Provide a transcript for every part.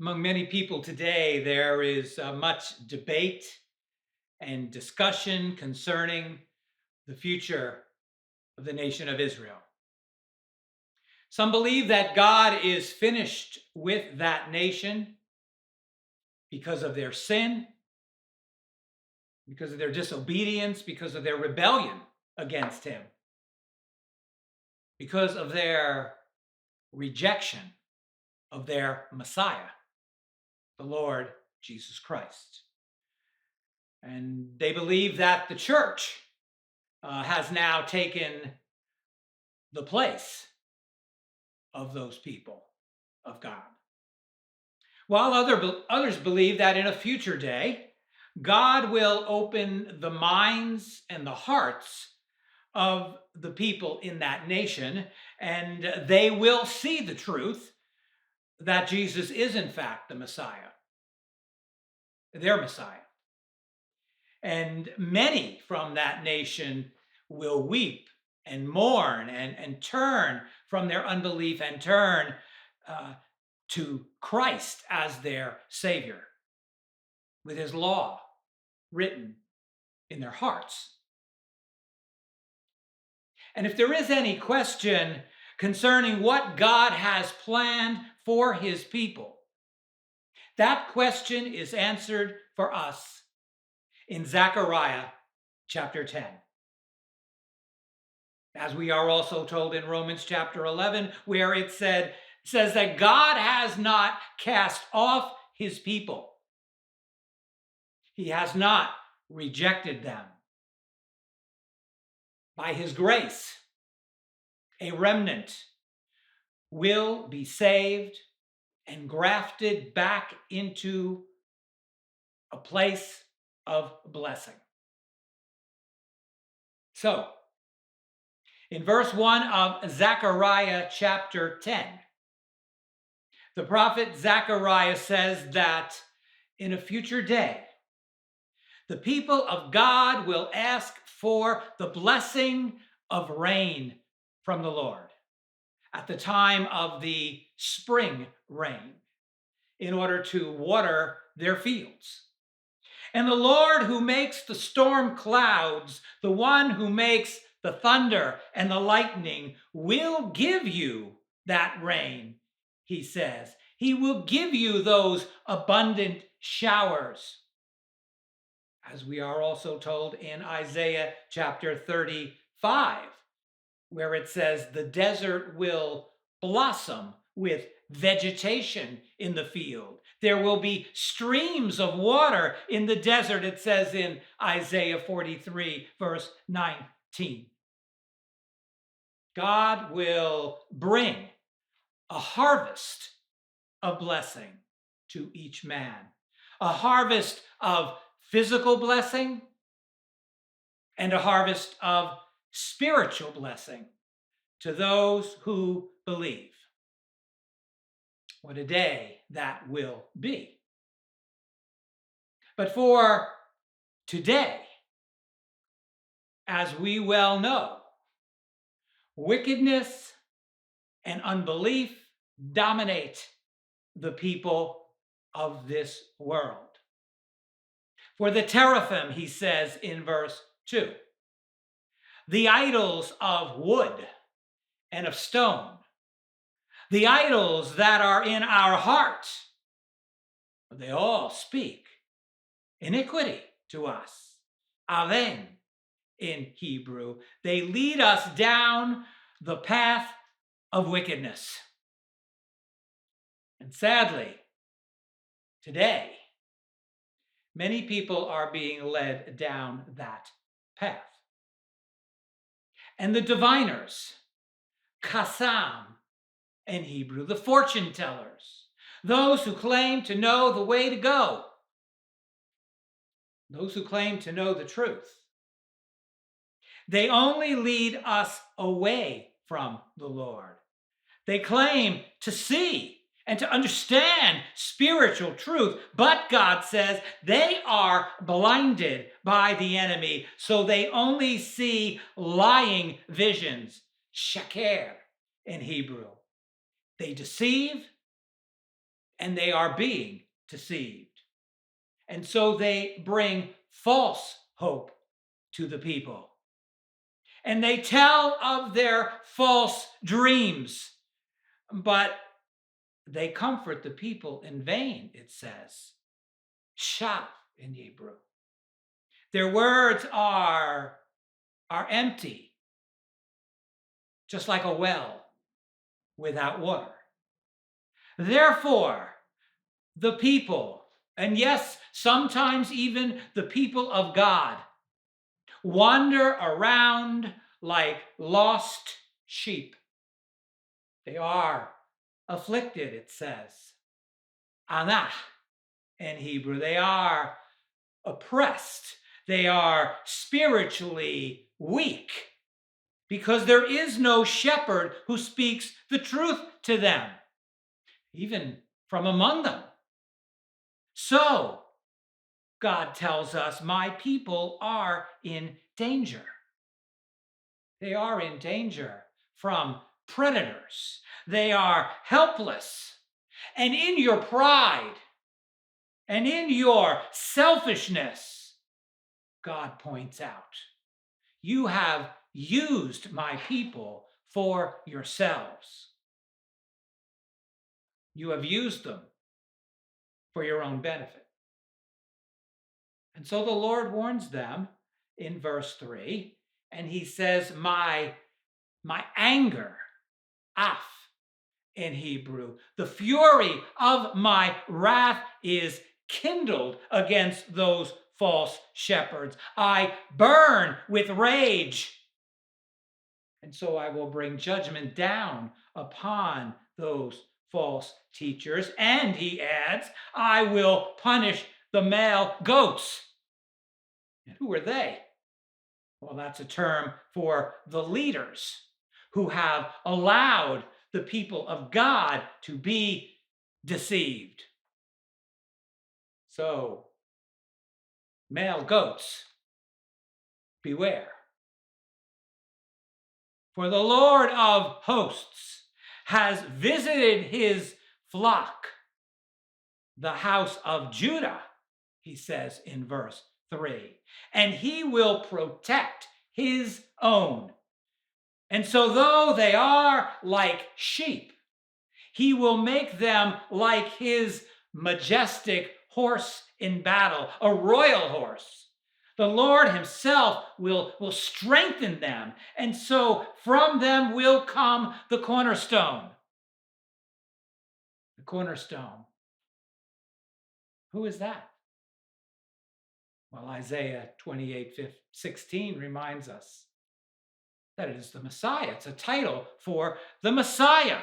Among many people today, there is much debate and discussion concerning the future of the nation of Israel. Some believe that God is finished with that nation because of their sin, because of their disobedience, because of their rebellion against Him, because of their rejection of their Messiah, the Lord Jesus Christ. And they believe that the church has now taken the place of those people of God. While others believe that in a future day, God will open the minds and the hearts of the people in that nation, and they will see the truth that Jesus is, in fact, the Messiah, their Messiah. And many from that nation will weep and mourn and turn from their unbelief and turn to Christ as their Savior, with His law written in their hearts. And if there is any question concerning what God has planned for His people, that question is answered for us in Zechariah chapter 10. As we are also told in Romans chapter 11, where it says that God has not cast off His people. He has not rejected them. By His grace, a remnant will be saved and grafted back into a place of blessing. So, in verse 1 of Zechariah chapter 10, the prophet Zechariah says that in a future day, the people of God will ask for the blessing of rain from the Lord at the time of the spring rain in order to water their fields. And the Lord who makes the storm clouds, the one who makes the thunder and the lightning, will give you that rain, he says. He will give you those abundant showers. As we are also told in Isaiah chapter 35, where it says, the desert will blossom with vegetation in the field. There will be streams of water in the desert, it says in Isaiah 43, verse 19. God will bring a harvest of blessing to each man, a harvest of physical blessing and a harvest of spiritual blessing to those who believe. What a day that will be. But for today, as we well know, wickedness and unbelief dominate the people of this world. For the teraphim, he says in verse 2, the idols of wood and of stone, the idols that are in our hearts, they all speak iniquity to us. Aven in Hebrew. They lead us down the path of wickedness. And sadly, today, many people are being led down that path. And the diviners, Kassam in Hebrew, the fortune tellers, those who claim to know the way to go, those who claim to know the truth, they only lead us away from the Lord. They claim to see and to understand spiritual truth, but God says they are blinded by the enemy, so they only see lying visions, shaker in Hebrew. They deceive and they are being deceived. And so they bring false hope to the people. And they tell of their false dreams, but they comfort the people in vain, it says. Shav in Hebrew. Their words are empty, just like a well without water. Therefore, the people, and yes, sometimes even the people of God, wander around like lost sheep. They are afflicted, it says. Anah in Hebrew. They are oppressed. They are spiritually weak because there is no shepherd who speaks the truth to them, even from among them. So, God tells us, my people are in danger. They are in danger from predators. They are helpless. And in your pride and in your selfishness, God points out, you have used my people for yourselves. You have used them for your own benefit. And so the Lord warns them in verse 3, and he says, my anger, af in Hebrew, the fury of my wrath is kindled against those false shepherds. I burn with rage. And so I will bring judgment down upon those false teachers. And he adds, I will punish the male goats. And who are they? Well, that's a term for the leaders who have allowed the people of God to be deceived. So, male goats, beware. For the Lord of hosts has visited his flock, the house of Judah, he says in verse 3, and he will protect his own. And so though they are like sheep, he will make them like his majestic horse in battle, a royal horse. The Lord himself will strengthen them. And so from them will come the cornerstone. The cornerstone. Who is that? Well, Isaiah 28:16 reminds us that it is the Messiah. It's a title for the Messiah.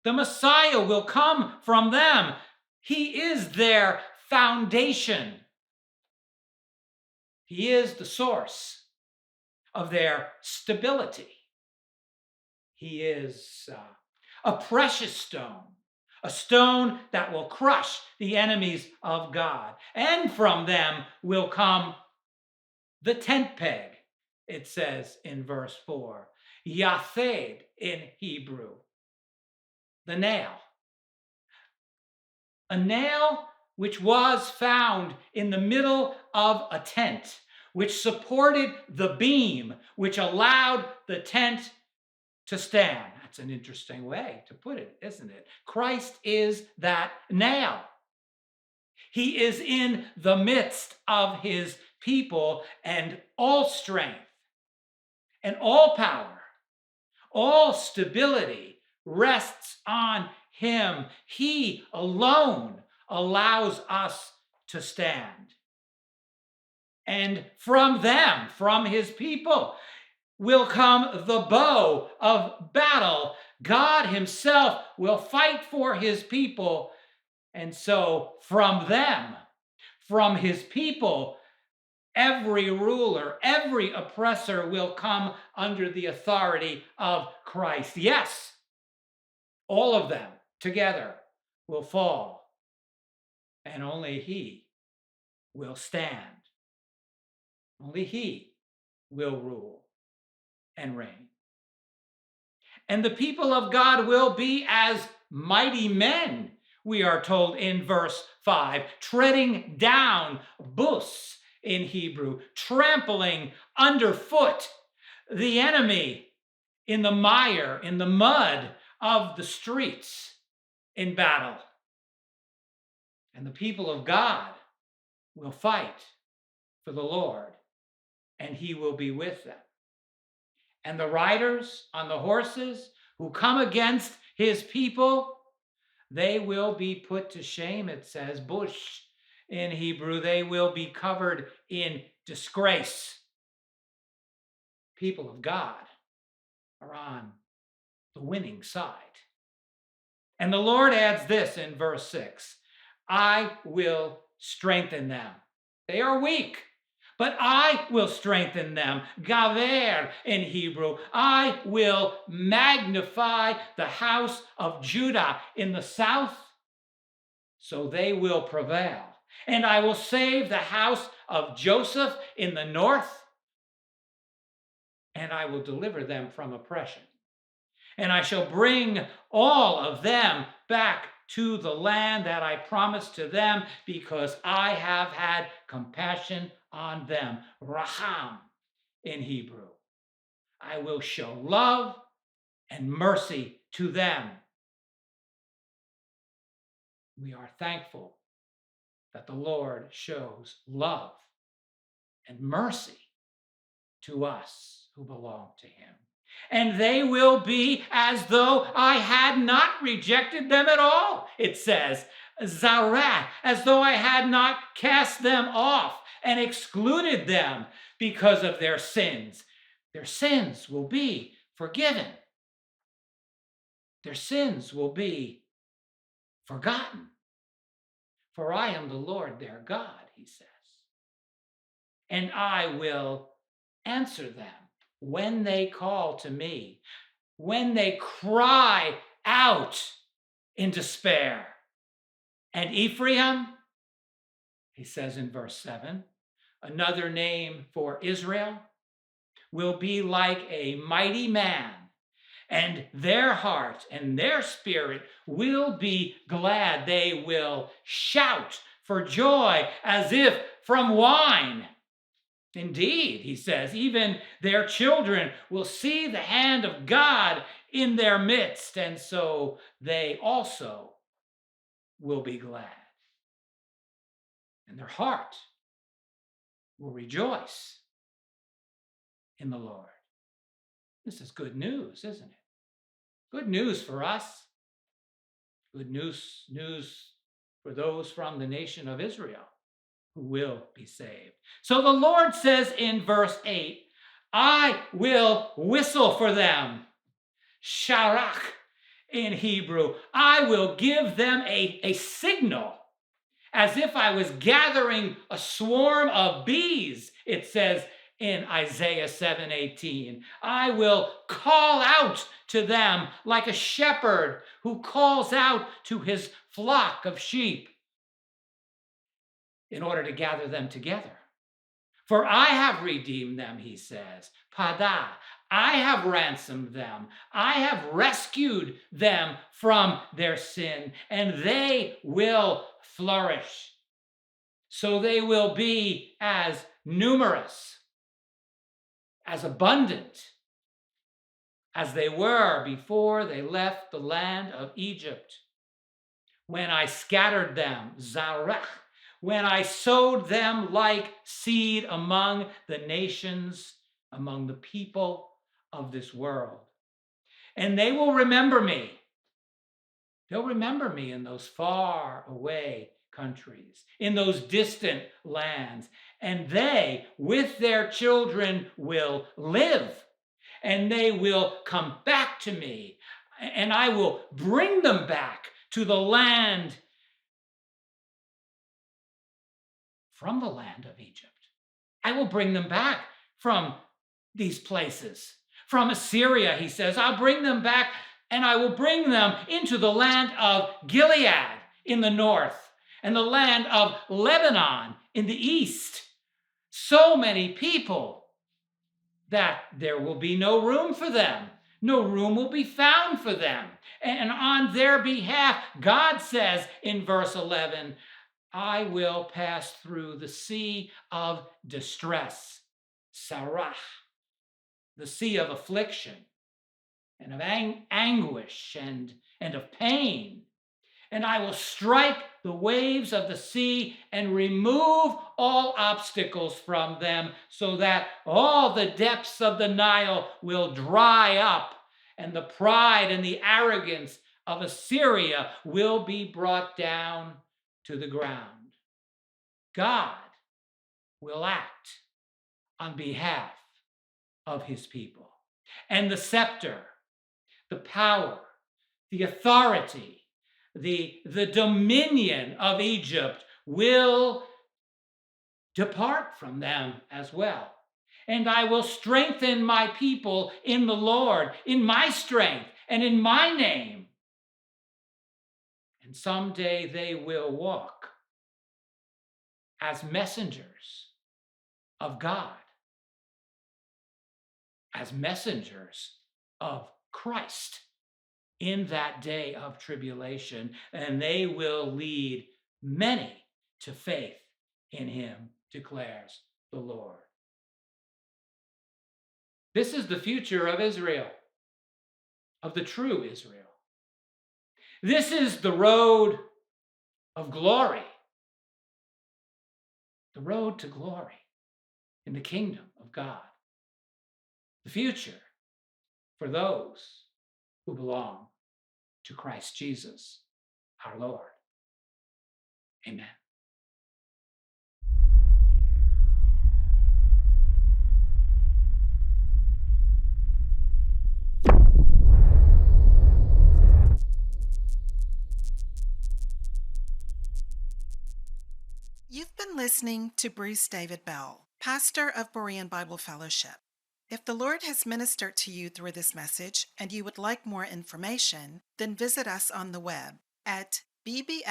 The Messiah will come from them. He is their foundation. He is the source of their stability. He is a precious stone, a stone that will crush the enemies of God. And from them will come the tent peg, it says in verse 4. Yathed in Hebrew, the nail. A nail which was found in the middle of a tent, which supported the beam, which allowed the tent to stand. That's an interesting way to put it, isn't it? Christ is that nail. He is in the midst of his people, and all strength and all power, all stability rests on him. He alone allows us to stand. And from them, from his people, will come the bow of battle. God himself will fight for his people. And so from them, from his people, every ruler, every oppressor will come under the authority of Christ. Yes, all of them together will fall, and only he will stand. Only he will rule and reign. And the people of God will be as mighty men we are told in verse 5, treading down, bus in Hebrew, trampling underfoot the enemy in the mire, in the mud of the streets in battle. And the people of God will fight for the Lord, and he will be with them. And the riders on the horses who come against his people, they will be put to shame, it says, bush in Hebrew. They will be covered in disgrace. People of God are on the winning side. And the Lord adds this in verse 6, I will strengthen them. They are weak, but I will strengthen them. Gaver in Hebrew. I will magnify the house of Judah in the south, so they will prevail. And I will save the house of Joseph in the north, and I will deliver them from oppression. And I shall bring all of them back to the land that I promised to them, because I have had compassion on them. Raham in Hebrew. I will show love and mercy to them. We are thankful that the Lord shows love and mercy to us who belong to him. And they will be as though I had not rejected them at all, it says. Zarah, as though I had not cast them off and excluded them because of their sins. Their sins will be forgiven. Their sins will be forgotten. For I am the Lord their God, he says. And I will answer them when they call to me, when they cry out in despair. And Ephraim, he says in verse 7, another name for Israel, will be like a mighty man, and their heart and their spirit will be glad. They will shout for joy as if from wine. Indeed, he says, even their children will see the hand of God in their midst, and so they also will be glad. And their heart will rejoice in the Lord. This is good news, isn't it? Good news for us. Good news for those from the nation of Israel who will be saved. So the Lord says in verse 8, I will whistle for them. Sharach in Hebrew. I will give them a signal, as if I was gathering a swarm of bees, it says in Isaiah 7:18. I will call out to them like a shepherd who calls out to his flock of sheep, in order to gather them together. For I have redeemed them, he says. Pada, I have ransomed them. I have rescued them from their sin, and they will flourish. So they will be as numerous, as abundant as they were before they left the land of Egypt. When I scattered them, Zarach, when I sowed them like seed among the nations, among the people of this world. And they will remember me. They'll remember me in those far away countries, in those distant lands. And they, with their children, will live. And they will come back to me. And I will bring them back to the land, from the land of Egypt. I will bring them back from these places. From Assyria, he says, I'll bring them back, and I will bring them into the land of Gilead in the north, and the land of Lebanon in the east. So many people that there will be no room for them, No room will be found for them. And on their behalf, God says in verse 11, I will pass through the sea of distress, Sarah, the sea of affliction and of anguish and of pain. And I will strike the waves of the sea and remove all obstacles from them, so that all the depths of the Nile will dry up, and the pride and the arrogance of Assyria will be brought down to the ground. God will act on behalf of his people. And the scepter, the power, the authority, the dominion of Egypt will depart from them as well. And I will strengthen my people in the Lord, in my strength and in my name. And someday they will walk as messengers of God, as messengers of Christ in that day of tribulation, and they will lead many to faith in him, declares the Lord. This is the future of Israel, of the true Israel. This is the road of glory, the road to glory in the kingdom of God. The future for those who belong to Christ Jesus, our Lord. Amen. You've been listening to Bruce David Bell, pastor of Berean Bible Fellowship. If the Lord has ministered to you through this message and you would like more information, then visit us on the web at bbfva.org.